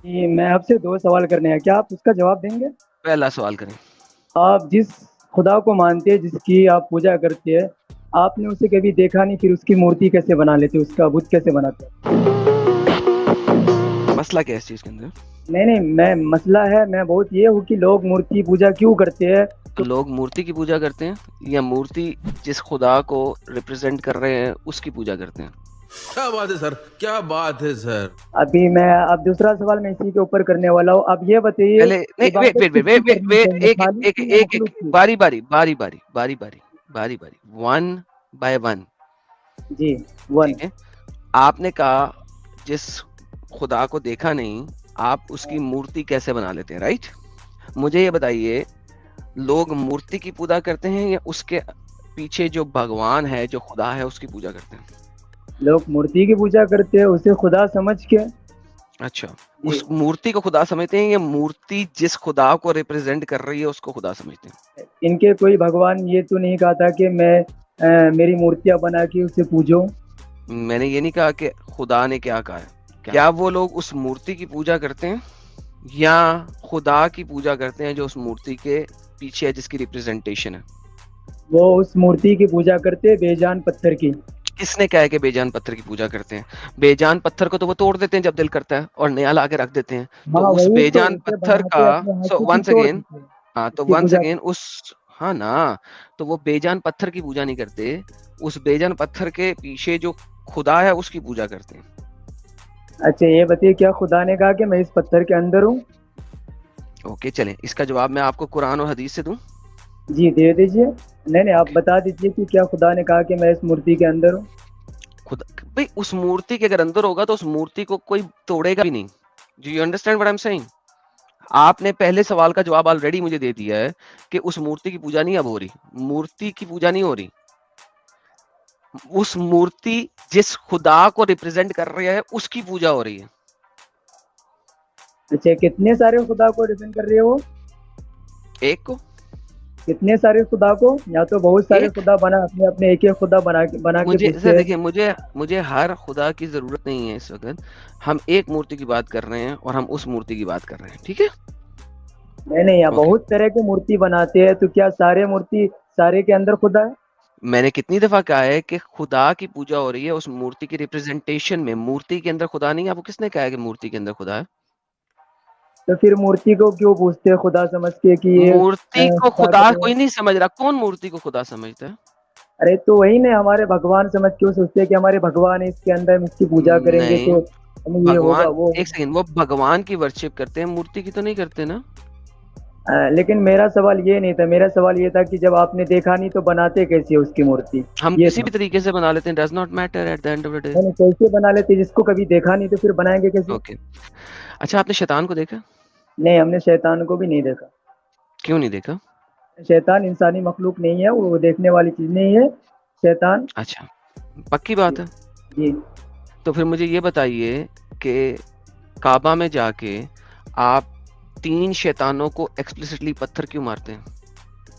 جی میں آپ سے دو سوال کرنے ہیں، کیا آپ اس کا جواب دیں گے؟ پہلا سوال کریں. آپ جس خدا کو مانتے ہیں، جس کی آپ پوجا کرتے ہیں، آپ نے اسے کبھی دیکھا نہیں، پھر اس کی مورتی کیسے بنا لیتے، اس کا بت کیسے بناتے ہیں؟ مسئلہ کیا ہے اس چیز کے اندر؟ نہیں نہیں، میں مسئلہ ہے، میں بہت یہ ہوں کہ لوگ مورتی پوجا کیوں کرتے ہیں؟ تو لوگ مورتی کی پوجا کرتے ہیں یا مورتی جس خدا کو ریپرزینٹ کر رہے ہیں اس کی پوجا کرتے ہیں؟ کیا بات ہے سر، کیا بات ہے سر. ابھی میں اب دوسرا سوال میں اسی کے اوپر کرنے والا ہوں. اب یہ بتائیے پہلے نہیں، ویٹ عبادت ویٹ کس کی ویٹ کرنی ویٹ چاہیے، ایک خالق ایک کی یا ایک ایک مخلوق کی؟ باری باری باری باری باری باری باری باری ون بائی ون. جی ون. ٹھیک ہے، آپ نے کہا جس خدا کو دیکھا نہیں آپ اس کی مورتی کیسے بنا لیتے ہیں، رائٹ؟ مجھے یہ بتائیے، لوگ مورتی کی پوجا کرتے ہیں یا اس کے پیچھے جو بھگوان ہے، جو خدا ہے، اس کی پوجا کرتے ہیں؟ لوگ مورتی کی پوجا کرتے ہیں اسے خدا سمجھ کے. اچھا، جی، اس مورتی کو خدا سمجھتے ہیں یا مورتی جس خدا کو ریپرزینٹ کر رہی ہے اس کو خدا سمجھتے ہیں؟ ان کے کوئی بھگوان یہ تو نہیں کہا تھا کہ میں میری مورتیاں بنا کے اسے پوجوں. میں نے یہ نہیں کہا کہ خدا نے کیا کہا ہے. کیا وہ لوگ اس مورتی کی پوجا کرتے ہیں یا خدا کی پوجا کرتے ہیں جو اس مورتی کے پیچھے ہے، جس کی ریپرزینٹیشن ہے؟ وہ اس مورتی کی پوجا کرتے بے جان پتھر کی. کس نے کہا ہے کہ بے جان پتھر کی پوجا کرتے ہیں؟ بے جان پتھر کو تو وہ توڑ دیتے ہیں جب دل کرتا ہے اور نیا لا کے رکھ دیتے ہیں. ہاں تو اس وہی بے تو، جان اسے پتھر بنا کا کے اپنے ہاتھ سو سے پھر ونس توڑ اگین، دیتے ہیں، ہاں اس تو کی ونس پوجا اگین کرتے. اس، ہاں نا، تو وہ بے جان پتھر کی پوجا نہیں کرتے، اس بے جان پتھر کے پیچھے جو خدا ہے اس کی پوجا کرتے ہیں. اچھا یہ بتائیے، کیا خدا نے کہا کہ میں اس پتھر کے اندر ہوں؟ اوکے چلیں، اس کا جواب میں آپ کو قرآن اور حدیث سے دوں. جی دے دیجئے. نہیں نہیں، آپ بتا دیجئے کہ کیا خدا نے کہا کہ میں اس مورتی کے اندر ہوں؟ خدا بھائی اس مورتی کے اگر اندر ہوگا تو اس مورتی کو کوئی توڑے گا بھی نہیں. Do you understand what I am saying? آپ نے پہلے سوال کا جواب آلریڈی مجھے دے دیا ہے کہ اس مورتی کی پوجا نہیں اب ہو رہی. مورتی کی پوجا نہیں ہو رہی، اس مورتی جس خدا کو ریپرزینٹ کر رہی ہے اس کی پوجا ہو رہی ہے. اچھا کتنے سارے خدا کو ریپرزینٹ کر رہے ہو؟ ایک کو، کتنے سارے خدا کو؟ یا تو بہت سارے ایک. خدا بنا اپنے اپنے ایک ایک خدا بنا کے مجھے سر پوچھتے ہیں. دیکھیں، مجھے ہر خدا کی ضرورت نہیں ہے اس وقت. ہم ایک مورتی کی بات کر رہے ہیں اور ہم اس مورتی کی بات کر رہے ہیں، ٹھیک ہے؟ نہیں نہیں، یا اوکے. بہت طرح کی مورتی بناتے ہیں، تو کیا سارے مورتی سارے کے اندر خدا ہے؟ میں نے کتنی دفعہ کہا ہے کہ خدا کی پوجا ہو رہی ہے اس مورتی کی ریپرزینٹیشن میں، مورتی کے اندر خدا نہیں ہے. آپ کو کس نے کہا ہے کہ مورتی کے اندر خدا ہے؟ تو پھر مورتی کو کیوں پوچھتے ہیں خدا سمجھ کے کہ یہ مورتی کو خدا طاقت ہے؟ کوئی نہیں سمجھ رہا. کون مورتی کو خدا سمجھتا ہے؟ ارے تو وہی نہیں، ہمارے بھگوان سمجھ کیوں سوچتے ہیں کہ ہمارے بھگوان ہے، اس کے اندر ہم اس کی پوجا کریں گے نہیں، تو ہمیں یہ بھگوان، ہوگا وہ ایک ہوگا. سیکنڈ، وہ بھگوان کی ورشپ کرتے ہیں، مورتی کی تو نہیں کرتے نا. لیکن میرا سوال یہ نہیں تھا، میرا سوال یہ تھا کہ جب آپ نے دیکھا نہیں تو بناتے کیسے اس کی مورتی؟ ہم یہ کسی تھا. بھی طریقے سے بنا لیتے ہیں، does not matter at the end of the day. میں نے کیسے بنا لیتے، جس کو کبھی دیکھا نہیں تو پھر بنائیں گے کیسے؟ اوکے، اچھا آپ نے شیطان کو دیکھا؟ نہیں، ہم نے شیطان کو بھی نہیں دیکھا. کیوں نہیں دیکھا؟ شیطان انسانی مخلوق نہیں ہے، وہ دیکھنے والی چیز نہیں ہے شیطان. اچھا، پکی جی بات ہے. جی. تو پھر مجھے یہ بتائیے کہ کعبہ میں جا کے آپ 3 شیطانوں کو ایکسپلیسٹلی پتھر کیوں مارتے ہیں؟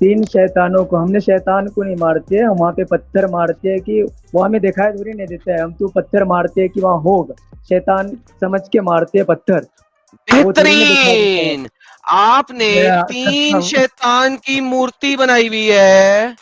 3 شیطانوں کو ہم نے شیطان کو نہیں مارتے، ہم وہاں پہ پتھر مارتے ہیں کہ وہ ہمیں دکھائی تھوڑی نہیں دیتا ہے، ہم تو پتھر مارتے ہیں کہ وہاں ہوگا. شیطان سمجھ کے مارتے ہیں پتھر، وہ تھوڑی نہیں دکھائی دیتا ہے. بہترین. آپ نے 3 شیطان کی مورتی بنائی ہوئی ہے، ہم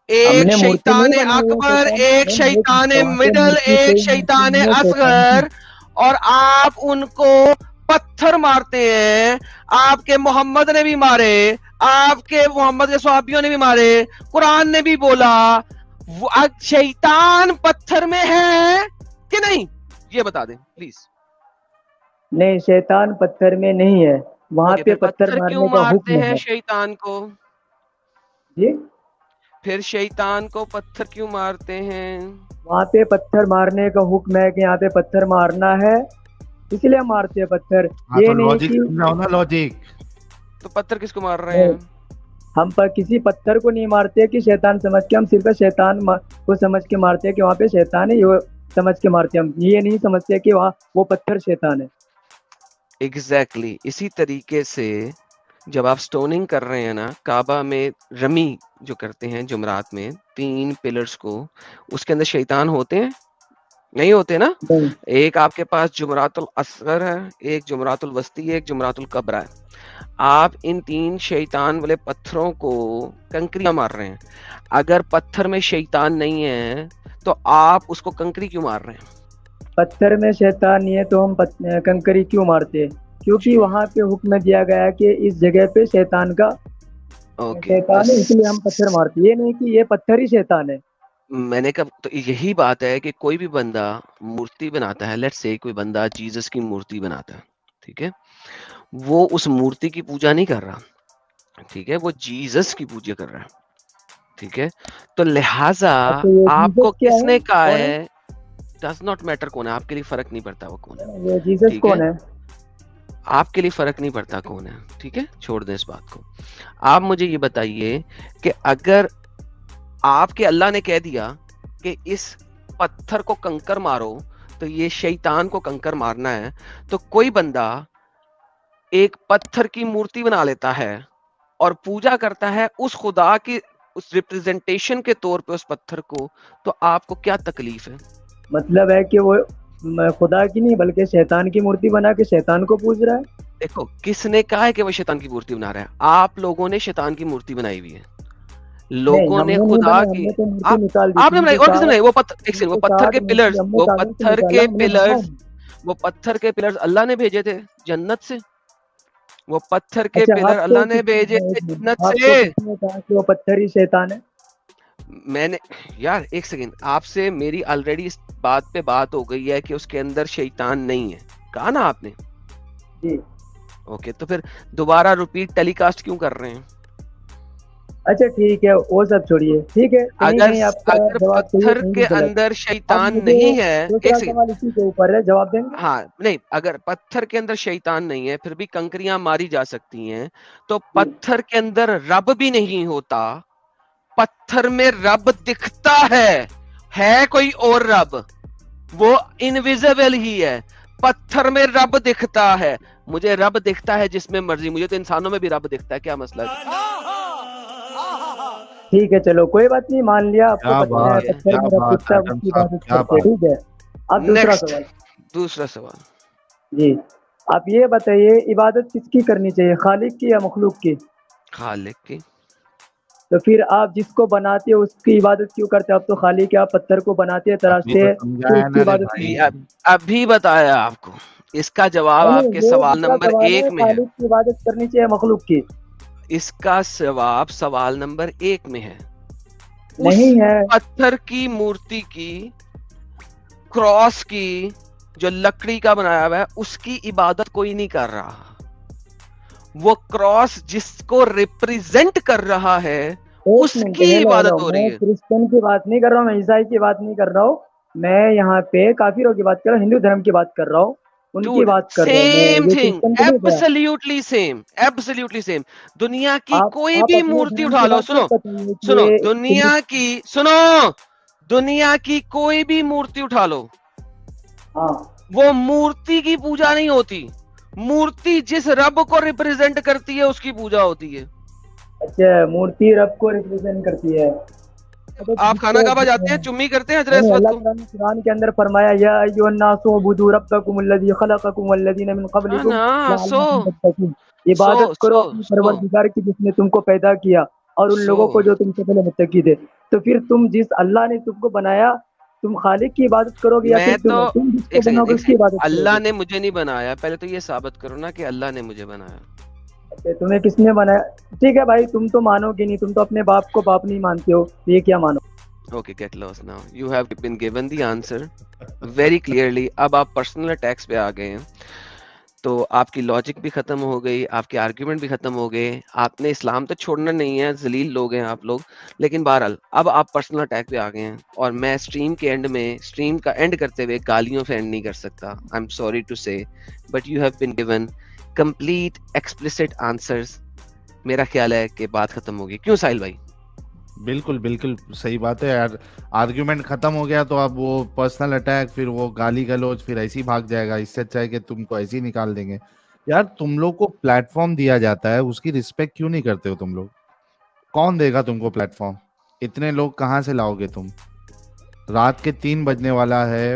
ایک نے مورتی شیطان نہیں بنائی ہے اکبر، شیطان. ایک نہیں، شیطان وہاں پہ مڈل، مورتی ایک کوئی مورتی شیطان نہیں ہے شیطان کی. اصغر، اور آپ ان کو پتھر مارتے ہیں. آپ کے محمد نے بھی مارے، آپ کے محمد کے صحابیوں نے بھی مارے، قرآن نے بھی بولا. شیطان پتھر میں ہے کہ نہیں؟ یہ بتا دیں پلیز. نہیں، شیطان پتھر میں نہیں ہے، وہاں اوکے، پہ پھر پتھر پتھر کیوں مارنے کا مارتے حکم ہیں ہے. شیطان کو؟ جی، پھر شیطان کو پتھر کیوں مارتے ہیں؟ وہاں پہ پتھر مارنے کا حکم ہے کہ یہاں پہ پتھر مارنا ہے، اس لیے مارتے ہیں پتھر. ہاں یہ تو نہیں لوجک کہ سمجھاؤ نا، لوجک. تو پتھر کس کو مار رہے نہیں، ہیں؟ ہم پر کسی پتھر کو نہیں مارتے کہ شیطان سمجھ کے، ہم صرف شیطان کو سمجھ کے مارتے ہیں کہ وہاں پہ شیطان ہے، یہ سمجھ کے مارتے ہیں. ہم یہ نہیں سمجھتے کہ وہاں وہ پتھر شیطان ہے. ایگزیکٹلی اسی طریقے سے جب آپ سٹوننگ کر رہے ہیں نا، کعبہ میں رمی جو کرتے ہیں جمرات میں 3 پلرز کو، اس کے اندر شیطان ہوتے ہیں نہیں ہوتے نا. نہیں ایک آپ کے پاس جمرات الاصغر ہے, ایک جمرات الوسطی ہے, ایک جمرات الکبریٰ ہے. آپ ان 3 شیطان والے پتھروں کو کنکریاں مار رہے ہیں. اگر پتھر میں شیطان نہیں ہے تو آپ اس کو کنکری کیوں مار رہے ہیں؟ پتھر میں شیطان نہیں ہے تو ہم کنکری کیوں مارتے ہیں؟ کیونکہ وہاں پہ حکم دیا گیا ہے کہ اس جگہ پہ شیطان کا اوکے, شیطان ہے، اس لیے ہم پتھر مارتے ہیں. یہ نہیں کہ یہ پتھر ہی شیطان ہے. میں نے کہا تو یہی بات ہے کہ کوئی بھی بندہ مورتی بناتا ہے, لیٹس سے کوئی بندہ جیزس کی مورتی بناتا ہے, ٹھیک ہے, وہ اس مورتی کی پوجا نہیں کر رہا, ٹھیک ہے, وہ جیزس کی پوجا کر رہا ہے, ٹھیک ہے. تو لہٰذا اچھا یہ آپ کو جیسس کیا کس ہے؟ نے کہا کون ہے, ڈز ناٹ میٹر کون ہے, آپ کے لیے فرق نہیں پڑتا وہ کون ہے, ہے یہ جیسس ٹھیک ہے, کون ہے؟ آپ کے لیے فرق نہیں پڑتا کون ہے, ٹھیک ہے, چھوڑ دیں اس بات کو. آپ مجھے یہ بتائیے کہ اگر آپ کے اللہ نے کہہ دیا کہ اس پتھر کو کنکر مارو, تو یہ شیطان کو کنکر مارنا ہے, تو کوئی بندہ ایک پتھر کی مورتی بنا لیتا ہے اور پوجا کرتا ہے اس خدا کی اس ریپریزنٹیشن کے طور پہ اس پتھر کو, تو آپ کو کیا تکلیف ہے؟ مطلب ہے کہ وہ خدا کی نہیں بلکہ شیطان کی مورتی بنا کے شیطان کو پوج رہا ہے. دیکھو کس نے کہا ہے کہ وہ شیطان کی مورتی بنا رہا ہے؟ آپ لوگوں نے شیطان کی مورتی بنائی ہوئی ہے, نہیں لوگوں ہم نے نے نہیں خدا بنائی، ہم کی, نے تو مورتی نکال دی. آپ نے بنائی اور کس نے بنائی؟ وہ پتھر, ایک سیکنڈ, وہ پتھر کے 360 پلرز, مورتی ہم نے وہ کاغذ سے پتھر نکالا، کے ہم نے بنایا پلرز, نہیں. وہ پتھر کے پلرز اللہ نے بھیجے تھے جنت سے, وہ پتھر کے اچھا پلر آپ کو اللہ نے بھیجے تھے جنت آپ کو سے. کس نے کہا کہ وہ پتھر ہی شیطان ہے؟ میں نے, یار ایک سیکنڈ, آپ سے میری آلریڈی اس بات پہ بات ہو گئی ہے کہ اس کے اندر شیطان نہیں ہے, کہا نا آپ نے, جی اوکے, تو پھر دوبارہ ریپیٹ ٹیلی کاسٹ کیوں کر رہے ہیں؟ اچھا ٹھیک ہے وہ سب چھوڑیے. ٹھیک ہے کہیں اگر کہیں آپ کا اگر جواب صحیح ہے پتھر کہیں کے بھی غلط. اندر اب شیطان مجھے نہیں ہے, ایک دوسرا سیکنڈ, سوال اسی کے اوپر ہے، جواب دیں گے؟ ہاں نہیں, اگر پتھر کے اندر شیطان نہیں ہے پھر بھی کنکریاں ماری جا سکتی ہیں, تو جی پتھر کے اندر رب بھی نہیں ہوتا, پتھر میں رب دکھتا ہے کوئی اور رب, وہ انویزیبل ہی ہے, پتھر میں رب دکھتا ہے. مجھے رب دکھتا ہے جس میں مرضی, مجھے تو انسانوں میں بھی رب دکھتا ہے, کیا مسئلہ ہے؟ ٹھیک ہے چلو کوئی بات نہیں، مان لیا آپ کو ٹھیک ہے, پتھر میں رب دکھتا ہے، اس کی عبادت کرتے ہیں. ٹھیک ہے اب دوسرا نیکسٹ, سوال. دوسرا سوال. جی آپ یہ بتائیے عبادت کس کی کرنی چاہیے، خالق کی یا مخلوق کی؟ خالق کی. تو پھر آپ جس کو بناتے ہو اس کی عبادت کیوں کرتے ہیں؟ آپ تو خالق ہے، آپ پتھر کو بناتے ہیں تراشتے ہیں، پھر اس کی عبادت کیوں کرتے ہیں؟ ابھی بتایا آپ کو, اس کا جواب نہیں آپ نہیں، کے یہ سوال دوسرا نمبر سوال ہے، 1 میں ہے, خالق کی عبادت کرنی چاہیے مخلوق کی؟ اس کا جواب سوال نمبر 1 میں ہے. اس نہیں ہے. پتھر کی مورتی کی, کراس کی, جو لکڑی کا بنایا ہوا ہے, اس کی عبادت کوئی نہیں کر رہا. وہ کراس جس کو ریپریزنٹ کر رہا ہے ایک اس منٹ، کی ہیلو ہیلو، عبادت ہو میں رہی ہے. کرسچن کی بات نہیں کر رہا ہوں، میں عیسائی کی بات نہیں کر رہا ہوں، میں یہاں پہ کافروں کی بات کر رہا ہوں، ہندو دھرم کی بات کر رہا ہوں، ان کی Dude, بات کر رہا ہوں میں، same یہ thing, کرسچن کو نہیں کہا. absolutely same, absolutely same. دنیا کی کوئی آپ بھی اپنے مورتی دھرم اٹھا کی لو, بات سنو مت بتائیے کہ سنو, یہ دنیا کی کوئی بھی مورتی اٹھا لو, ہاں وہ مورتی کی پوجا نہیں ہوتی, مورتی جس رب کو ریپریزنٹ کرتی ہے اس کی پوجا ہوتی ہے. اچھا مورتی رب کو ریپرزینٹ کرتی ہے. آپ کھانا کعبہ جاتے ہیں, چمی کرتے ہیں حضرت نہیں، اسود اللہ کو؟ تعالیٰ نے قرآن کے اندر فرمایا یا ایھا الناس اعبدوا ربکم الذی خلقکم والذین من ہاں قبلکم نا, لعلکم تتقون. عبادت کرو اپنے پروردگار کی جس نے تم کو پیدا کیا اور ان لوگوں کو جو تم سے پہلے متقی تھے. تو پھر تم جس اللہ نے تم کو بنایا تم خالق کی عبادت کرو گے یا میں پھر تو, تم جس کو ایک بناؤ سیکنڈ گے ایک اس کی سیکنڈ, عبادت کرو اللہ گے؟ نے مجھے نہیں بنایا, پہلے تو یہ ثابت کرو نا کہ اللہ نے مجھے بنایا. اچھا، تمہیں کس نے بنایا؟ ٹھیک ہے بھائی، تم تو مانو گے نہیں، تم تو اپنے باپ کو باپ نہیں مانتے ہو، یہ کیا مانو؟ Okay, get lost now. You have been given the answer very clearly. اب آپ پرسنل اٹیکس پہ آ گئے ہیں, تو آپ کی لاجک بھی ختم ہو گئی, آپ کے آرگیومنٹ بھی ختم ہو گئے, آپ نے اسلام تو چھوڑنا نہیں ہے, ذلیل لوگ ہیں آپ لوگ, لیکن بہرحال اب آپ پرسنل اٹیک پہ آ گئے ہیں, اور میں اسٹریم کے اینڈ میں, اسٹریم کا اینڈ کرتے ہوئے گالیوں سے اینڈ نہیں کر سکتا. آئی ایم سوری ٹو سے, but you have been given complete explicit answers. میرا خیال ہے کہ بات ختم ہوگی, کیوں ساحل بھائی؟ بالکل بالکل صحیح بات ہے یار, آرگیومنٹ ختم ہو گیا تو اب وہ پرسنل اٹیک, پھر وہ گالی گلوچ, پھر ایسے ہی بھاگ جائے گا. اس سے اچھا ہے کہ تم کو ایسے ہی نکال دیں گے. یار تم لوگ کو پلیٹ فارم دیا جاتا ہے, اس کی رسپیکٹ کیوں نہیں کرتے ہو تم لوگ؟ کون دے گا تم کو پلیٹ فارم؟ اتنے لوگ کہاں سے لاؤ گے تم؟ رات کے 3 بجنے والا ہے,